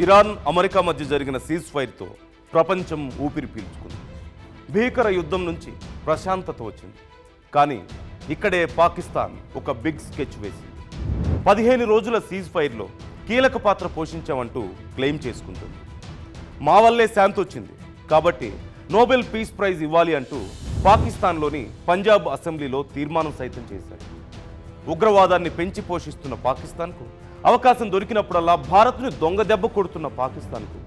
Iran America మధ్య జరిగిన seize ఫైర్తో ప్రపంచం ఊపిరి పీల్చుకుంది. భీకర యుద్ధం నుంచి ప్రశాంతత వచ్చింది. కానీ ఇక్కడే పాకిస్తాన్ ఒక బిగ్ స్కెచ్ వేసింది. 15 రోజుల సీజ్ ఫైర్లో కీలక పాత్ర పోషించామంటూ క్లెయిమ్ చేసుకుంటుంది. మా వల్లే శాంతి వచ్చింది కాబట్టి నోబెల్ పీస్ ప్రైజ్ ఇవ్వాలి అంటూ పాకిస్తాన్లోని పంజాబ్ అసెంబ్లీలో తీర్మానం సైతం చేశారు. ఉగ్రవాదాన్ని పెంచి పోషిస్తున్న పాకిస్తాన్కు అవకాశం దొరికినప్పుడల్లా భారత్ను దొంగ దెబ్బ కొడుతున్న పాకిస్తాన్కు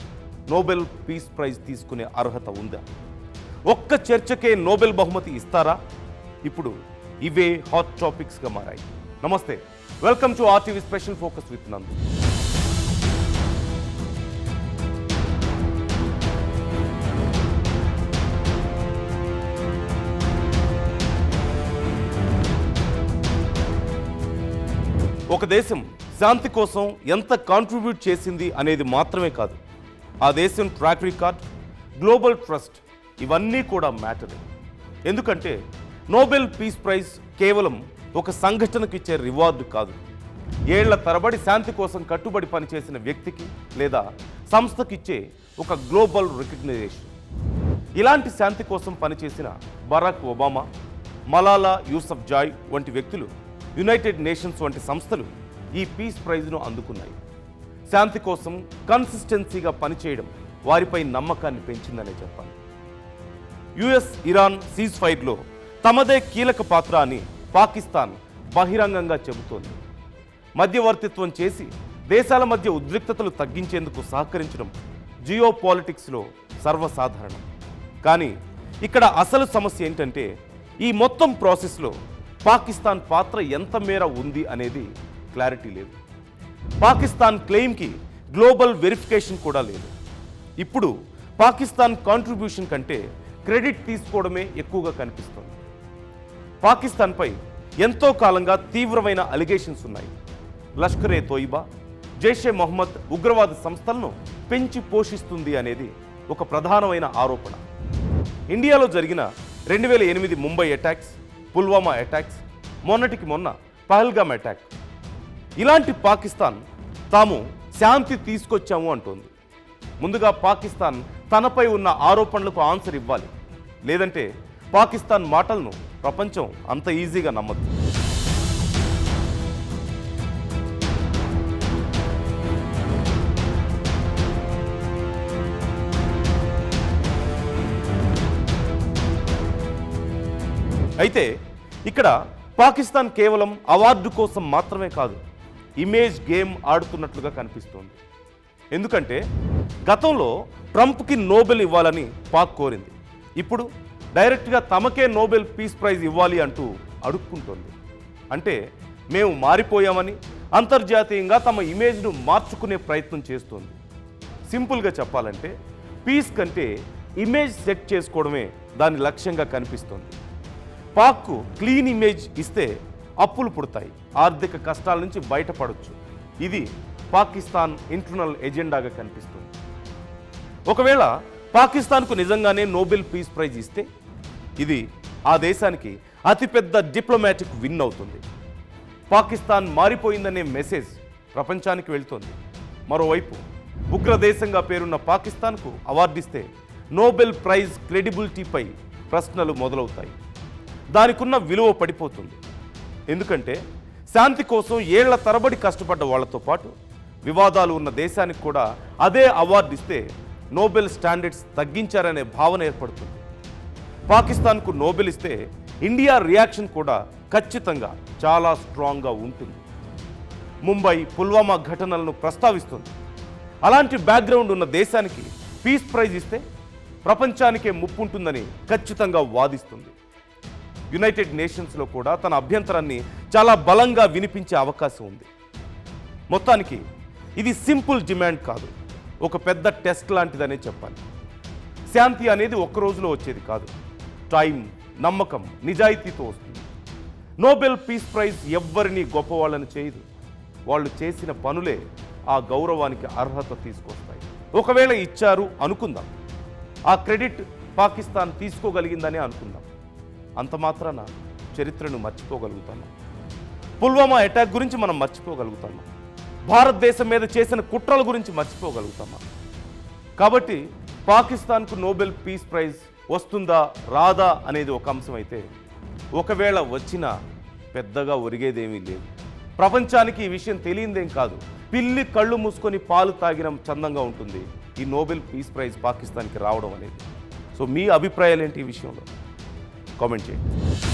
నోబెల్ పీస్ ప్రైజ్ తీసుకునే అర్హత ఉందా? ఒక్క చర్చకే నోబెల్ బహుమతి ఇస్తారా? ఇప్పుడు ఇవే హాట్ టాపిక్స్గా మారాయి. నమస్తే, welcome to RTV special focus with నందు. ఒక దేశం శాంతి కోసం ఎంత కాంట్రిబ్యూట్ చేసింది అనేది మాత్రమే కాదు, ఆ దేశం ట్రాక్ రికార్డ్, గ్లోబల్ ట్రస్ట్ ఇవన్నీ కూడా మ్యాటర్. ఎందుకంటే నోబెల్ పీస్ ప్రైజ్ కేవలం ఒక సంఘటనకు ఇచ్చే రివార్డు కాదు, ఏళ్ల తరబడి శాంతి కోసం కట్టుబడి పనిచేసిన వ్యక్తికి లేదా సంస్థకి ఇచ్చే ఒక గ్లోబల్ రికగ్నైజేషన్. ఇలాంటి శాంతి కోసం పనిచేసిన Barack Obama, Malala Yousafzai వంటి వ్యక్తులు, యునైటెడ్ నేషన్స్ వంటి సంస్థలు ఈ పీస్ ప్రైజ్ను అందుకున్నాయి. శాంతి కోసం కన్సిస్టెన్సీగా పనిచేయడం వారిపై నమ్మకాన్ని పెంచిందనే చెప్పాలి. యుఎస్ ఇరాన్ సీజ్ ఫైర్లో తమదే కీలక పాత్ర అని పాకిస్తాన్ బహిరంగంగా చెబుతోంది. మధ్యవర్తిత్వం చేసి దేశాల మధ్య ఉద్రిక్తతలు తగ్గించేందుకు సహకరించడం జియో పాలిటిక్స్లో సర్వసాధారణం. కానీ ఇక్కడ అసలు సమస్య ఏంటంటే ఈ మొత్తం ప్రాసెస్లో పాకిస్తాన్ పాత్ర ఎంత మేర ఉంది అనేది క్లారిటీ లేదు. పాకిస్తాన్ క్లెయిమ్కి గ్లోబల్ వెరిఫికేషన్ కూడా లేదు. ఇప్పుడు పాకిస్తాన్ కాంట్రిబ్యూషన్ కంటే క్రెడిట్ తీసుకోవడమే ఎక్కువగా కనిపిస్తుంది. పాకిస్తాన్పై ఎంతో కాలంగా తీవ్రమైన అలిగేషన్స్ ఉన్నాయి. లష్కరే తోయిబా, జైషే మొహమ్మద్ ఉగ్రవాద సంస్థలను పెంచి పోషిస్తుంది అనేది ఒక ప్రధానమైన ఆరోపణ. ఇండియాలో జరిగిన 2008 ముంబై అటాక్స్, పుల్వామా అటాక్స్, మొన్నటికి మొన్న పహల్గామ్ అటాక్, ఇలాంటి పాకిస్తాన్ తాము శాంతి తీసుకొచ్చాము అంటోంది. ముందుగా పాకిస్తాన్ తనపై ఉన్న ఆరోపణలకు ఆన్సర్ ఇవ్వాలి, లేదంటే పాకిస్తాన్ మాటలను ప్రపంచం అంత ఈజీగా నమ్మదు. అయితే ఇక్కడ పాకిస్తాన్ కేవలం అవార్డు కోసం మాత్రమే కాదు, ఇమేజ్ గేమ్ ఆడుతున్నట్లుగా కనిపిస్తోంది. ఎందుకంటే గతంలో ట్రంప్కి నోబెల్ ఇవ్వాలని పాక్ కోరింది. ఇప్పుడు డైరెక్ట్గా తమకే నోబెల్ పీస్ ప్రైజ్ ఇవ్వాలి అంటూ అడుక్కుంటోంది. అంటే మేము మారిపోయామని అంతర్జాతీయంగా తమ ఇమేజ్ను మార్చుకునే ప్రయత్నం చేస్తోంది. సింపుల్గా చెప్పాలంటే పీస్ కంటే ఇమేజ్ సెట్ చేసుకోవడమే దాని లక్ష్యంగా కనిపిస్తోంది. పాక్కు క్లీన్ ఇమేజ్ ఇస్తే అప్పులు పుడతాయి, ఆర్థిక కష్టాల నుంచి బయటపడవచ్చు. ఇది పాకిస్తాన్ ఇంటర్నల్ ఎజెండాగా కనిపిస్తుంది. ఒకవేళ పాకిస్తాన్కు నిజంగానే నోబెల్ పీస్ ప్రైజ్ ఇస్తే ఇది ఆ దేశానికి అతిపెద్ద డిప్లొమాటిక్ విన్ అవుతుంది. పాకిస్తాన్ మారిపోయిందనే మెసేజ్ ప్రపంచానికి వెళ్తోంది. మరోవైపు ఉగ్రదేశంగా పేరున్న పాకిస్తాన్కు అవార్డిస్తే నోబెల్ ప్రైజ్ క్రెడిబిలిటీపై ప్రశ్నలు మొదలవుతాయి. దానికున్న విలువ పడిపోతుంది. ఎందుకంటే శాంతి కోసం ఏళ్ల తరబడి కష్టపడ్డ వాళ్లతో పాటు వివాదాలు ఉన్న దేశానికి కూడా అదే అవార్డు ఇస్తే నోబెల్ స్టాండర్డ్స్ తగ్గించారనే భావన ఏర్పడుతుంది. పాకిస్తాన్కు నోబెల్ ఇస్తే ఇండియా రియాక్షన్ కూడా ఖచ్చితంగా చాలా స్ట్రాంగ్గా ఉంటుంది. ముంబై, పుల్వామా ఘటనలను ప్రస్తావిస్తుంది. అలాంటి బ్యాక్గ్రౌండ్ ఉన్న దేశానికి పీస్ ప్రైజ్ ఇస్తే ప్రపంచానికే ముప్పు ఉంటుందని ఖచ్చితంగా వాదిస్తుంది. యునైటెడ్ నేషన్స్లో కూడా తన అభ్యంతరాన్ని చాలా బలంగా వినిపించే అవకాశం ఉంది. మొత్తానికి ఇది సింపుల్ డిమాండ్ కాదు, ఒక పెద్ద టెస్ట్ లాంటిదనే చెప్పాలి. శాంతి అనేది ఒక్క రోజులో వచ్చేది కాదు, టైం, నమ్మకం, నిజాయితీతో వస్తుంది. నోబెల్ పీస్ ప్రైజ్ ఎవ్వరినీ గొప్పవాళ్ళని చేయదు, వాళ్ళు చేసిన పనులే ఆ గౌరవానికి అర్హత తీసుకొస్తాయి. ఒకవేళ ఇచ్చారు అనుకుందాం, ఆ క్రెడిట్ పాకిస్తాన్ తీసుకోగలిగిందని అనుకుందాం. అంత మాత్రాన చరిత్రను మర్చిపోగలుగుతాము? పుల్వామా అటాక్ గురించి మనం మర్చిపోగలుగుతాము? భారతదేశం మీద చేసిన కుట్రల గురించి మర్చిపోగలుగుతామా? కాబట్టి పాకిస్తాన్కు నోబెల్ పీస్ ప్రైజ్ వస్తుందా రాదా అనేది ఒక అంశం అయితే, ఒకవేళ వచ్చినా పెద్దగా ఒరిగేదేమీ లేదు. ప్రపంచానికి ఈ విషయం తెలియందేం కాదు. పిల్లి కళ్ళు మూసుకొని పాలు తాగిన చందంగా ఉంటుంది ఈ నోబెల్ పీస్ ప్రైజ్ పాకిస్తాన్కి రావడం అనేది. సో మీ అభిప్రాయాలు ఏంటి ఈ విషయంలో? కామెంట్ చేయండి.